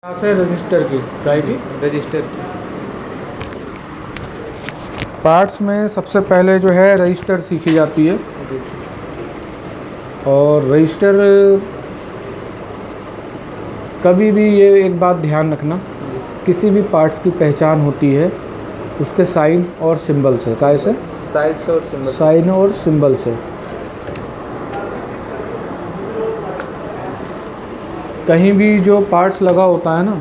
Class है register की काय की रजिस्टर। पार्ट्स में सबसे पहले जो है रजिस्टर सीखी जाती है। और रजिस्टर कभी भी ये एक बात ध्यान रखना, किसी भी पार्ट्स की पहचान होती है उसके साइन और सिंबल से। काय से? साइन और सिंबल से। कहीं भी जो पार्ट्स लगा होता है ना,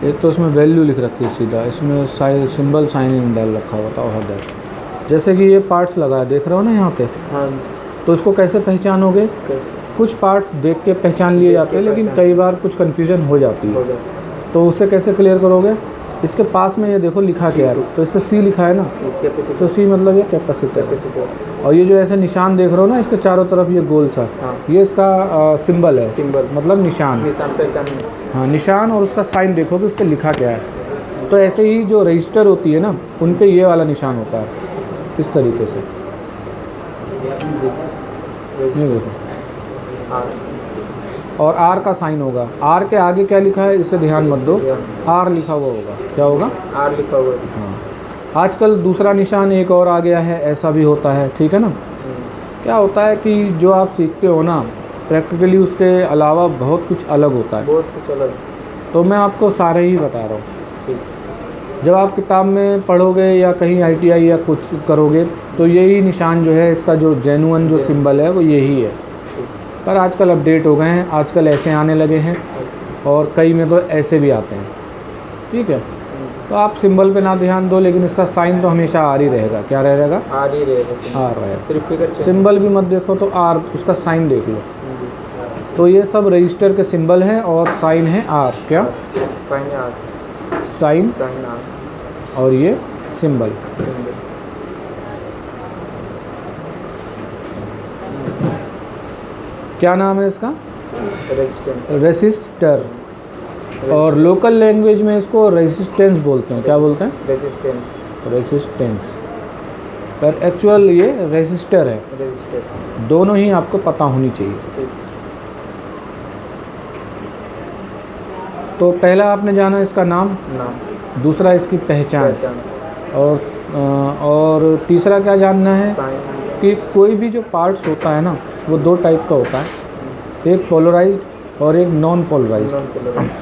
एक तो इसमें वैल्यू लिख रखी है सीधा, इसमें सिंबल साइन इन डाल रखा होता है। जैसे कि ये पार्ट्स लगा है, देख रहे हो ना यहाँ पे। हाँ। तो इसको कैसे पहचानोगे? कुछ पार्ट्स देख के पहचान लिए जाते हैं, लेकिन कई बार कुछ कन्फ्यूजन हो जाती है। तो उसे कैसे क्लियर करोगे? इसके पास में ये देखो लिखा क्या है, तो इस पर सी लिखा है ना, तो सी मतलब ये कैपेसिटर। और ये जो ऐसे निशान देख रहे हो ना, इसके चारों तरफ ये गोल सा, ये इसका सिंबल है, मतलब निशान। हाँ, निशान। और उसका साइन देखो कि उस पर लिखा क्या है। तो ऐसे ही जो रजिस्टर होती है ना, उन पे ये वाला निशान होता है, इस तरीके से। ये देखो, और आर का साइन होगा। आर के आगे क्या लिखा है इसे ध्यान मत दो, आर लिखा हुआ होगा। क्या होगा? आर लिखा हुआ है। हाँ, आजकल दूसरा निशान एक और आ गया है, ऐसा भी होता है, ठीक है ना। क्या होता है कि जो आप सीखते हो ना, प्रैक्टिकली उसके अलावा बहुत कुछ अलग होता है। बहुत कुछ अलग। तो मैं आपको सारे ही बता रहा हूँ। जब आप किताब में पढ़ोगे या कहीं ITI या कुछ करोगे, तो यही निशान जो है, इसका जो जेन्युइन जो सिंबल है वो यही है। पर आजकल अपडेट हो गए हैं, आजकल ऐसे आने लगे हैं, और कई में तो ऐसे भी आते हैं, ठीक है। तो आप सिंबल पे ना ध्यान दो, लेकिन इसका साइन तो हमेशा आर ही रहेगा। क्या रहेगा? आर ही रहेगा। आर रहेगा। सिर्फ फिगर सिंबल भी मत देखो तो आर, उसका साइन देख लो। तो ये सब रजिस्टर के सिंबल हैं और साइन है आर। क्या? साइन आर और ये सिंबल। क्या नाम है इसका? रेसिस्टर। और लोकल लैंग्वेज में इसको रेजिस्टेंस बोलते हैं। क्या बोलते हैं? रेजिस्टेंस। पर एक्चुअल ये रेजिस्टर है। दोनों ही आपको पता होनी चाहिए। तो पहला आपने जाना इसका नाम, दूसरा इसकी पहचान, और तीसरा क्या जानना है कि कोई भी जो पार्ट्स होता है ना, वो दो टाइप का होता है, एक पोलराइज्ड और एक नॉन पोलराइज्ड।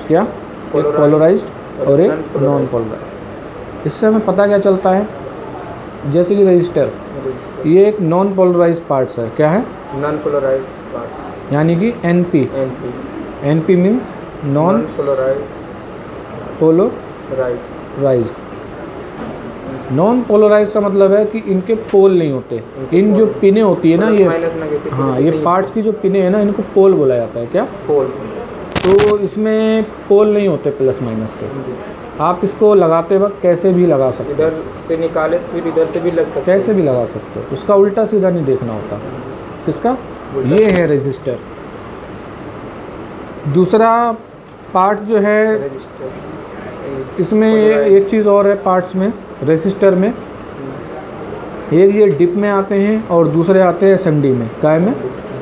क्या? एक पोलराइज्ड और एक नॉन पोलराइज्ड। इससे हमें पता क्या चलता है, जैसे कि रजिस्टर, ये एक नॉन पोलराइज्ड पार्ट्स है। क्या है? नॉन पोलराइज्ड पार्ट्स, यानी कि NP। NP means non polarised. Non polarised का मतलब है कि इनके पोल नहीं होते। इन जो पिने होती है ना, ये, हाँ, ये पार्ट्स की जो पिने हैं ना, इनको पोल बोला जाता है। क्या? पोल। तो इसमें पोल नहीं होते प्लस माइनस के। आप इसको लगाते वक्त कैसे भी लगा सकते हो, इधर से निकाले फिर इधर से भी लग सकते, कैसे भी लगा सकते हो। उसका उल्टा सीधा नहीं देखना होता। किसका? ये है रजिस्टर। दूसरा पार्ट जो है, इसमें एक चीज़ और है पार्ट्स में, रेजिस्टर में, एक ये डिप में आते हैं और दूसरे आते हैं SMD में। काय में?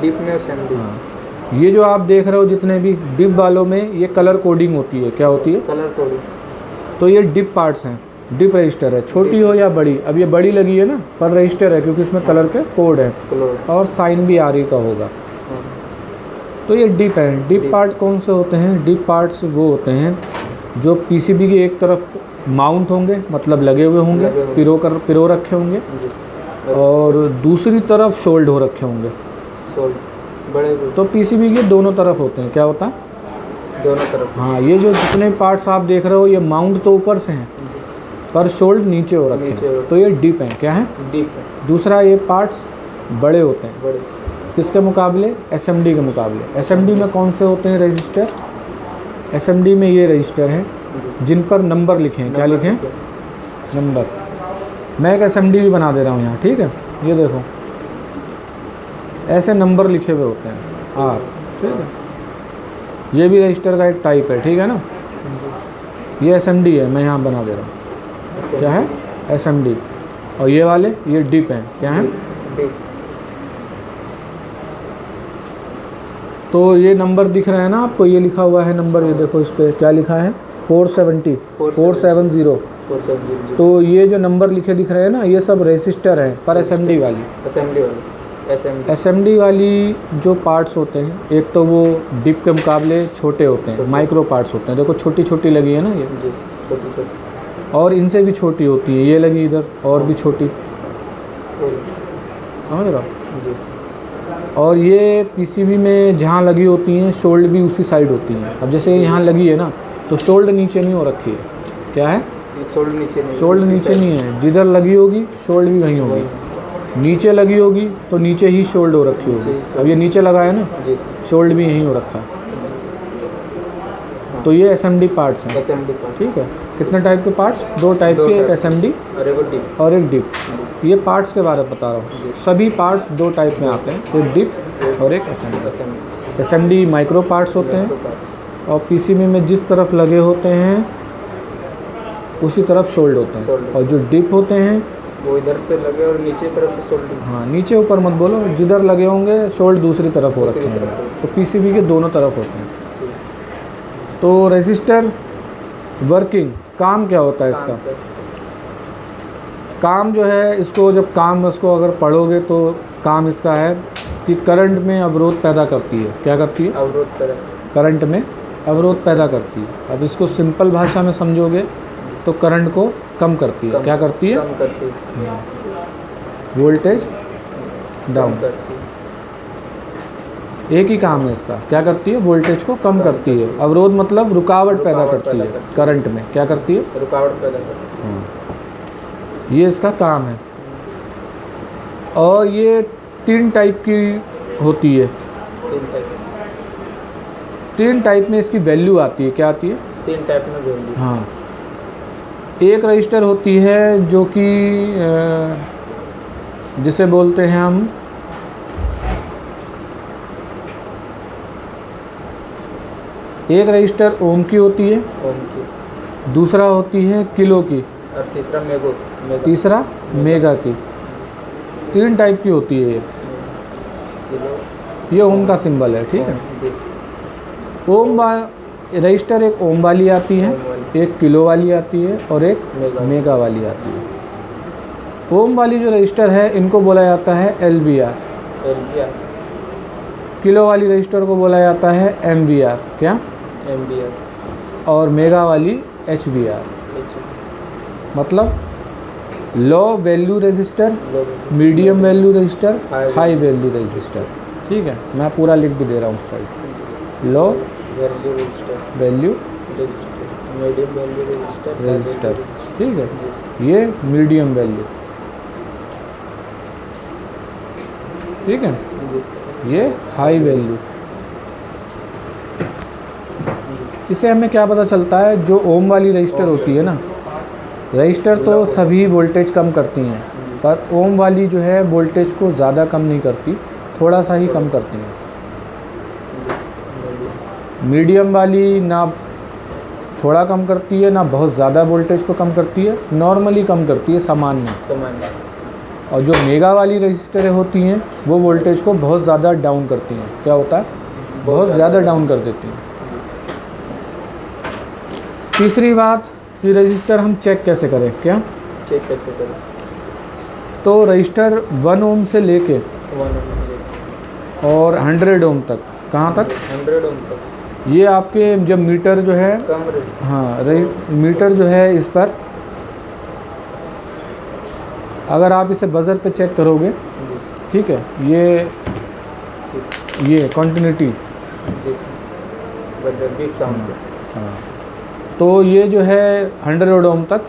डिप में SMD। हाँ, ये जो आप देख रहे हो जितने भी डिप वालों में, ये कलर कोडिंग होती है। क्या होती है? Colour coding. तो ये डिप पार्ट्स हैं, डिप रजिस्टर है, छोटी हो या बड़ी। अब ये बड़ी लगी है ना, पर रजिस्टर है क्योंकि इसमें कलर के कोड है, और साइन भी RE का होगा। तो ये डिप है। डिप पार्ट कौन से होते हैं? डिप पार्ट्स वो होते हैं जो PCB की एक तरफ माउंट होंगे, मतलब लगे हुए होंगे, पिरो रखे होंगे, और दूसरी तरफ शोल्ड हो रखे होंगे। बड़े तो PCB के दोनों तरफ होते हैं। क्या होता है? दोनों तरफ। हाँ, ये जो जितने पार्ट्स आप देख रहे हो, ये माउंट तो ऊपर से हैं, पर शोल्ड नीचे हो रखे हैं। तो ये डिप है। क्या है? डिप है। दूसरा, ये पार्ट्स बड़े होते हैं। किसके मुकाबले? SMD के मुकाबले। SMD में कौन से होते हैं रजिस्टर? SMD में ये रजिस्टर हैं जिन पर नंबर लिखे हैं। क्या लिखे हैं? नंबर। मैं एक SMD भी बना दे रहा हूँ यहाँ, ठीक है। ये देखो, ऐसे नंबर लिखे हुए होते हैं R, ठीक है। ये भी रजिस्टर का एक टाइप है, ठीक है ना। ये SMD है, मैं यहाँ बना दे रहा हूँ। क्या है? SMD। और ये वाले, ये डिप हैं। क्या है? तो ये नंबर दिख रहा है ना आपको, ये लिखा हुआ है नंबर, ये देखो इस पे क्या लिखा है 470 470। 470 तो ये जो नंबर लिखे दिख रहे हैं ना, ये सब रेसिस्टर है पर एसएमडी वाली। एसएमडी वाली जो पार्ट्स होते हैं, एक तो वो डिप के मुकाबले छोटे होते हैं, माइक्रो पार्ट्स होते हैं। देखो छोटी छोटी लगी है ना ये, छोटी छोटी, और इनसे भी छोटी होती है, ये लगी इधर और भी छोटी, समझ रहा। और ये पीसीबी में जहाँ लगी होती हैं शोल्ड भी उसी साइड होती हैं। अब जैसे यहाँ लगी है ना, तो शोल्ड नीचे नहीं हो रखी है, क्या है, शोल्ड नीचे नहीं, शोल्ड नीचे नहीं है, जिधर लगी होगी शोल्ड भी वहीं होगी। नीचे लगी होगी तो नीचे ही शोल्ड हो रखी होगी। अब ये नीचे लगा है ना, शोल्ड भी यहीं हो रखा है। तो ये एसएमडी पार्ट्स हैं, ठीक है। कितने टाइप के पार्ट्स, दो टाइप के, एक एसएमडी और एक डिप। ये पार्ट्स के बारे में बता रहा हूँ। सभी पार्ट्स दो टाइप में आते हैं, एक डिप और एक एसएमडी। एसएमडी माइक्रो पार्ट्स होते हैं और पीसीबी में जिस तरफ लगे होते हैं उसी तरफ शोल्ड होते हैं। और जो डिप होते हैं वो इधर से लगे और नीचे तरफ से शोल्ड। हाँ, नीचे ऊपर मत बोलो, जिधर लगे होंगे शोल्ड दूसरी तरफ हो रखे हैं। तो पीसीबी के दोनों तरफ होते हैं। तो रेजिस्टर वर्किंग, काम क्या होता है इसका, काम जो है इसको, जब काम इसको अगर पढ़ोगे तो काम इसका है कि करंट में अवरोध पैदा करती है। क्या करती है, अवरोध पैदा, करंट में अवरोध पैदा करती है। अब इसको सिंपल भाषा में समझोगे तो करंट को कम करती है। क्या करती है, कम करती है, वोल्टेज डाउन करती है। एक ही काम है इसका, क्या करती है, वोल्टेज को कम करती है। अवरोध मतलब रुकावट पैदा करती है करंट में। क्या करती है, रुकावट पैदा करती है। ये इसका काम है। और ये 3 टाइप की होती है। 3 टाइप में इसकी वैल्यू आती है। क्या आती है, 3 टाइप में वैल्यू। हाँ, एक रजिस्टर होती है जो कि जिसे बोलते हैं हम एक रजिस्टर ओम की होती है, ओम की, दूसरा होती है किलो की, और तीसरा तीसरा मेगा की। 3 टाइप की होती है ये। ये ओम का सिंबल है, ठीक है। ओम रजिस्टर एक ओम वाली आती है, एक किलो वाली आती है और एक मेगा वाली आती है। ओम वाली जो रजिस्टर है इनको बोला जाता है LVR। किलो वाली रजिस्टर को बोला जाता है MVR। क्या, MVR। और मेगा वाली HVR। मतलब low value register, medium value register, high value register, ठीक है। मैं पूरा लिख भी दे रहा हूँ उस side. Low value register, value medium value register, ठीक है। ये मीडियम वैल्यू, ठीक है। ये हाई वैल्यू। इससे हमें क्या पता चलता है, जो ओम वाली रजिस्टर होती है ना, रजिस्टर तो सभी वोल्टेज कम करती हैं, पर ओम वाली जो है वोल्टेज को ज़्यादा कम नहीं करती, थोड़ा सा ही कम करती हैं। मीडियम वाली ना थोड़ा कम करती है, ना बहुत ज़्यादा वोल्टेज को कम करती है, नॉर्मली कम करती है, सामान्य। और जो मेगा वाली रजिस्टरें होती हैं वो वोल्टेज को बहुत ज़्यादा डाउन करती हैं। क्या होता है, बहुत ज़्यादा डाउन कर देती हैं। तीसरी बात कि रजिस्टर हम चेक कैसे करें, क्या चेक कैसे करें, तो रजिस्टर 1 ओम से लेके और 100 ओम तक, कहाँ तक, 100 ओम तक। ये आपके जब मीटर जो है, हाँ मीटर जो है इस पर, अगर आप इसे बजर पे चेक करोगे, ठीक है, ये कंटिन्यूटी, हाँ, तो ये जो है 100 ओम तक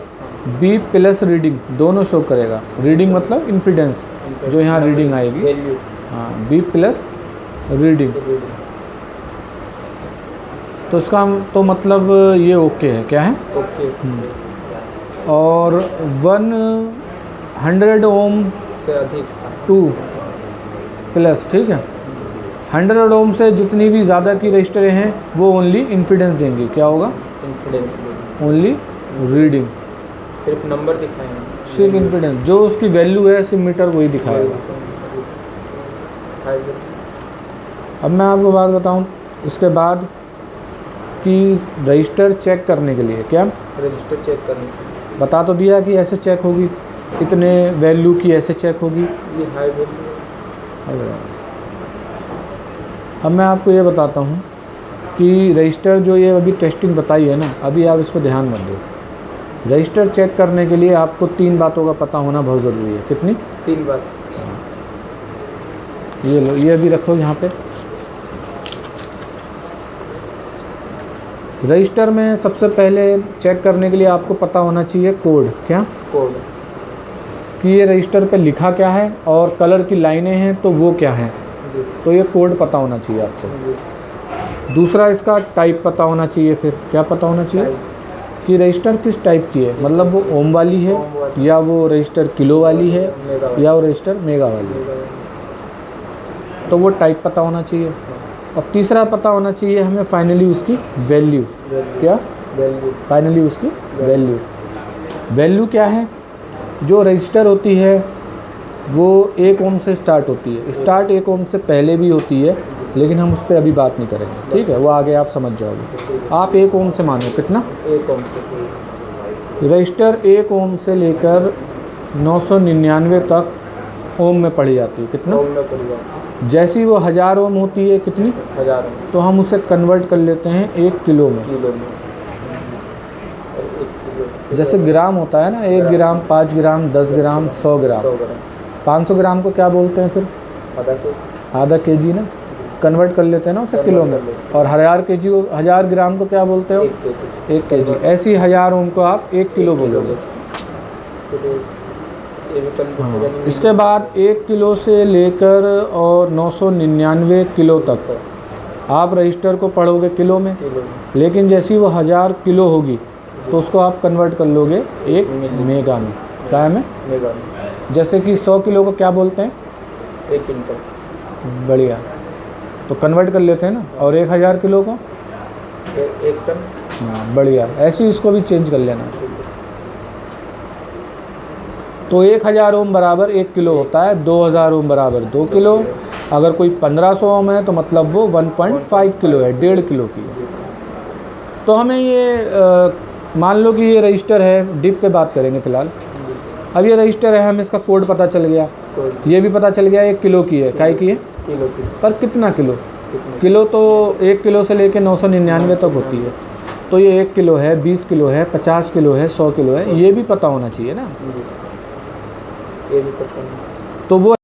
B प्लस रीडिंग दोनों शो करेगा। रीडिंग मतलब इम्पीडेंस, जो यहाँ रीडिंग आएगी, हाँ, B प्लस रीडिंग। तो इसका तो मतलब ये ओके है, क्या है, ओके। और 100 ओम से अधिक 2 प्लस, ठीक है। 100 ओम से जितनी भी ज़्यादा की रजिस्टरें हैं वो ओनली इम्पीडेंस देंगी। क्या होगा, इम्पीडेंस, ओनली रीडिंग, सिर्फ नंबर दिखाएंगे, सिर्फ इम्पीडेंस, जो उसकी वैल्यू है सिर्फ मीटर वही दिखाएगा। अब मैं आपको बात बताऊं इसके बाद कि रजिस्टर चेक करने के लिए क्या रजिस्टर चेक करने बता तो दिया कि ऐसे चेक होगी, इतने वैल्यू की ऐसे चेक होगी। ये हाई वैल्यू। अब मैं आपको ये बताता हूँ कि रजिस्टर जो ये अभी टेस्टिंग बताई है ना, अभी आप इस पर ध्यान मत दो। रजिस्टर चेक करने के लिए आपको 3 बातों का पता होना बहुत ज़रूरी है। कितनी? 3 बात। ये लो, ये अभी रखो यहाँ पे। रजिस्टर में सबसे पहले चेक करने के लिए आपको पता होना चाहिए कोड। क्या कोड? कि ये रजिस्टर पे लिखा क्या है और कलर की लाइनें हैं तो वो क्या है, जी तो ये कोड पता होना चाहिए आपको। जी। दूसरा इसका टाइप पता होना चाहिए। फिर क्या पता होना चाहिए कि रजिस्टर किस टाइप की है, मतलब वो ओम वाली है ओम वाली। या वो रजिस्टर किलो वाली है मेगा वाली। या वो रजिस्टर मेगा वाली है, मेगा वाली। तो वो टाइप पता होना चाहिए। और तीसरा पता होना चाहिए हमें फाइनली उसकी वैल्यू। वैल्यू। क्या? वैल्यू। फाइनली उसकी वैल्यू। वैल्यू क्या है? जो रजिस्टर होती है वो 1 ओम से स्टार्ट होती है। स्टार्ट 1 ओम से पहले भी होती है, लेकिन हम उस पर अभी बात नहीं करेंगे, ठीक है? वो आगे आप समझ जाओगे। आप 1 ओम से मानो। कितना? 1 ओम से। रजिस्टर 1 ओम से लेकर 999 तक ओम में पढ़ी जाती है। कितना? ओम में पड़ेगा। जैसी वो 1000 ओम होती है, कितनी? 1000 तो हम उसे कन्वर्ट कर लेते हैं 1 किलो में। किलो में। और 1 किलो जैसे ग्राम होता है ना, 1 ग्राम, 5 ग्राम, 10 ग्राम, 100 ग्राम। 100 ग्राम। 500 ग्राम को क्या बोलते हैं फिर? आधा के आधा केजी ना, कन्वर्ट कर लेते हैं ना उसे किलो में। और 1000 केजी को, 1000 ग्राम को क्या बोलते हो? 1 केजी। 1 केजी। ऐसी 1000 ओम को आप 1 किलो बोलोगे। ये भी हाँ। इसके बाद 1 किलो से लेकर और 999 किलो तक आप रजिस्टर को पढ़ोगे किलो में, किलो में। लेकिन जैसी वो 1000 किलो होगी तो उसको आप कन्वर्ट कर लोगे 1 मेगा में। क्या में? मेगा में। जैसे कि 100 किलो को क्या बोलते हैं? 1 क्विंटल। बढ़िया, तो कन्वर्ट कर लेते हैं ना। और 1000 किलो को? 1 टन। हाँ, बढ़िया। ऐसे ही इसको भी चेंज कर लेना। तो 1000 ओम बराबर 1 किलो होता है, 2000 ओम बराबर 2 किलो। अगर कोई 1500 ओम है तो मतलब वो 1.5 किलो है, 1.5 किलो की है। तो हमें ये मान लो कि ये रजिस्टर है, डिप पे बात करेंगे फ़िलहाल। अब ये रजिस्टर है, हमें इसका कोड पता चल गया, ये भी पता चल गया 1 किलो की है। काय की है? किलो की। पर कितना किलो? कितने? किलो तो 1 किलो से लेके 999 तक होती है। तो ये 1 किलो है, 20 किलो है, 50 किलो है, 100 किलो है, ये भी पता होना चाहिए ना। ये भी पता नहीं। तो वो